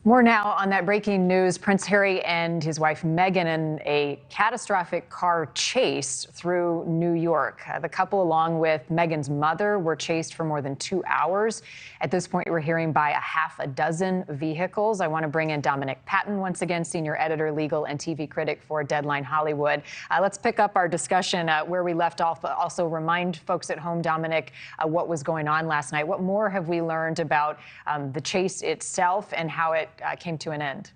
More now on that breaking news. Prince Harry and his wife Meghan in a catastrophic car chase through New York. The couple, along with Meghan's mother, were chased for more than 2 hours. At this point, we're hearing by a half a dozen vehicles. I want to bring in Dominic Patten, once again, senior editor, legal and TV critic for Deadline Hollywood. Let's pick up our discussion where we left off, but also remind folks at home, Dominic, what was going on last night. What more have we learned about the chase itself and how it came to an end?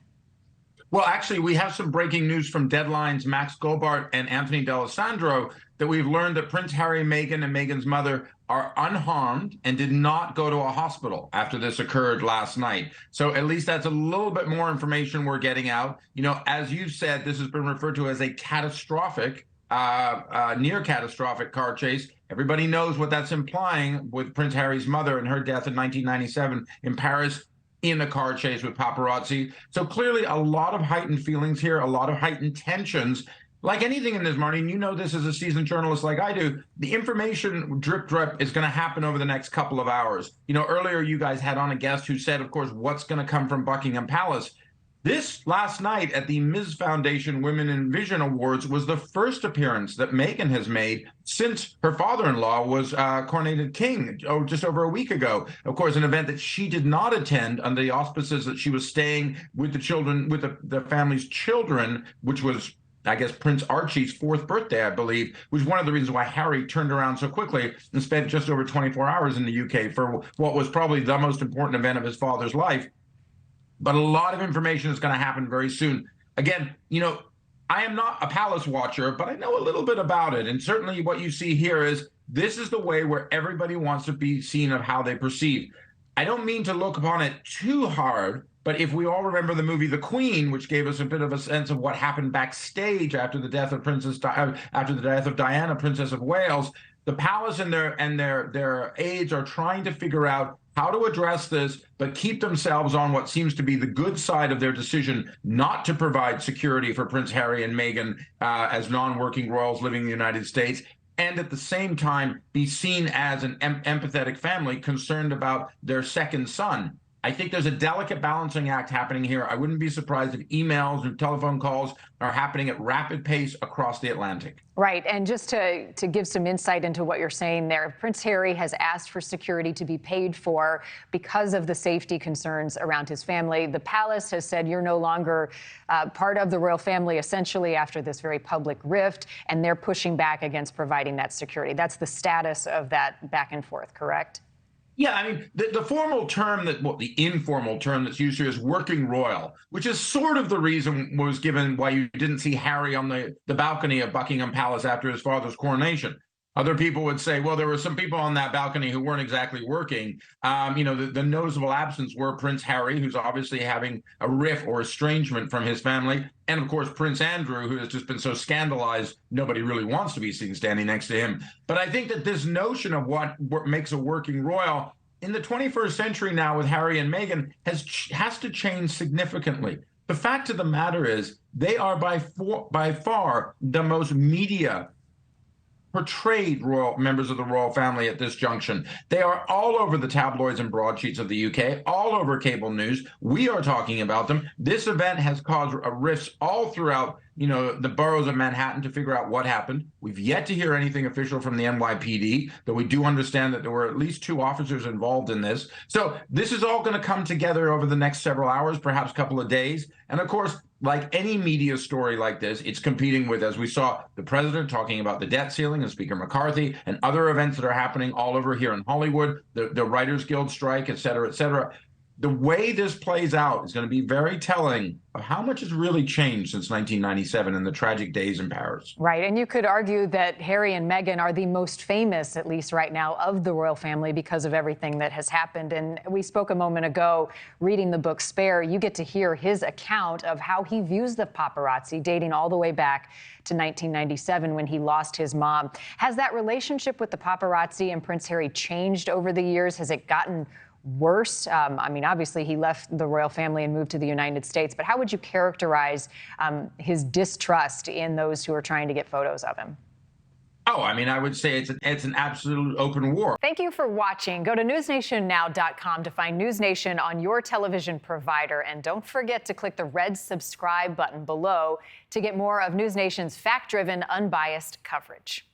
Well, actually, we have some breaking news from Deadline's Max Gobart and Anthony D'Alessandro that we've learned that Prince Harry, Meghan, and Meghan's mother are unharmed and did not go to a hospital after this occurred last night. So at least that's a little bit more information we're getting out. You know, as you said, this has been referred to as a catastrophic, near catastrophic car chase. Everybody knows what that's implying with Prince Harry's mother and her death in 1997 in Paris, in a car chase with paparazzi. So clearly a lot of heightened feelings here, a lot of heightened tensions. Like anything in this, Marni, and you know this as a seasoned journalist like I do, the information drip is going to happen over the next couple of hours. You know, earlier you guys had on a guest who said, of course, what's going to come from Buckingham Palace. This last night at the Ms. Foundation Women in Vision Awards was the first appearance that Meghan has made since her father-in-law was coronated king just over a week ago. Of course, an event that she did not attend under the auspices that she was staying with the children, with the family's children, which was, I guess, Prince Archie's 4th birthday, I believe, which is one of the reasons why Harry turned around so quickly and spent just over 24 hours in the UK for what was probably the most important event of his father's life. But a lot of information is going to happen very soon. Again, you know, I am not a palace watcher, but I know a little bit about it. And certainly what you see here is this is the way where everybody wants to be seen of how they perceive. I don't mean to look upon it too hard, but if we all remember the movie The Queen, which gave us a bit of a sense of what happened backstage after the death of Diana, Princess of Wales, the palace and their aides are trying to figure out how to address this, but keep themselves on what seems to be the good side of their decision not to provide security for Prince Harry and Meghan as non-working royals living in the United States, and at the same time be seen as an empathetic family concerned about their second son. I think there's a delicate balancing act happening here. I wouldn't be surprised if emails and telephone calls are happening at rapid pace across the Atlantic. Right. And just to give some insight into what you're saying there, Prince Harry has asked for security to be paid for because of the safety concerns around his family. The palace has said you're no longer part of the royal family, essentially, after this very public rift, and they're pushing back against providing that security. That's the status of that back and forth, correct? Yeah, I mean, the formal term the informal term that's used here is working royal, which is sort of the reason was given why you didn't see Harry on the balcony of Buckingham Palace after his father's coronation. Other people would say, well, there were some people on that balcony who weren't exactly working. You know, the noticeable absence were Prince Harry, who's obviously having a rift or estrangement from his family, and of course, Prince Andrew, who has just been so scandalized, nobody really wants to be seen standing next to him. But I think that this notion of what makes a working royal in the 21st century now with Harry and Meghan has to change significantly. The fact of the matter is they are by far the most media portrayed royal members of the royal family at this junction. They are all over the tabloids and broadsheets of the UK, all over cable news. We are talking about them. This event has caused rifts all throughout, you know, the boroughs of Manhattan to figure out what happened. We've yet to hear anything official from the NYPD, though we do understand that there were at least 2 officers involved in this. So this is all going to come together over the next several hours, perhaps a couple of days. And of course, like any media story like this, it's competing with, as we saw, the president talking about the debt ceiling and Speaker McCarthy and other events that are happening all over here in Hollywood, the Writers Guild strike, et cetera, et cetera. The way this plays out is going to be very telling of how much has really changed since 1997 and the tragic days in Paris. Right. And you could argue that Harry and Meghan are the most famous, at least right now, of the royal family because of everything that has happened. And we spoke a moment ago, reading the book Spare, you get to hear his account of how he views the paparazzi dating all the way back to 1997 when he lost his mom. Has that relationship with the paparazzi and Prince Harry changed over the years? Has it gotten worse? I mean, obviously, he left the royal family and moved to the United States, but how would you characterize his distrust in those who are trying to get photos of him? Oh, I mean, I would say it's an absolute open war. Thank you for watching. Go to newsnationnow.com to find News Nation on your television provider. And don't forget to click the red subscribe button below to get more of News Nation's fact-driven, unbiased coverage.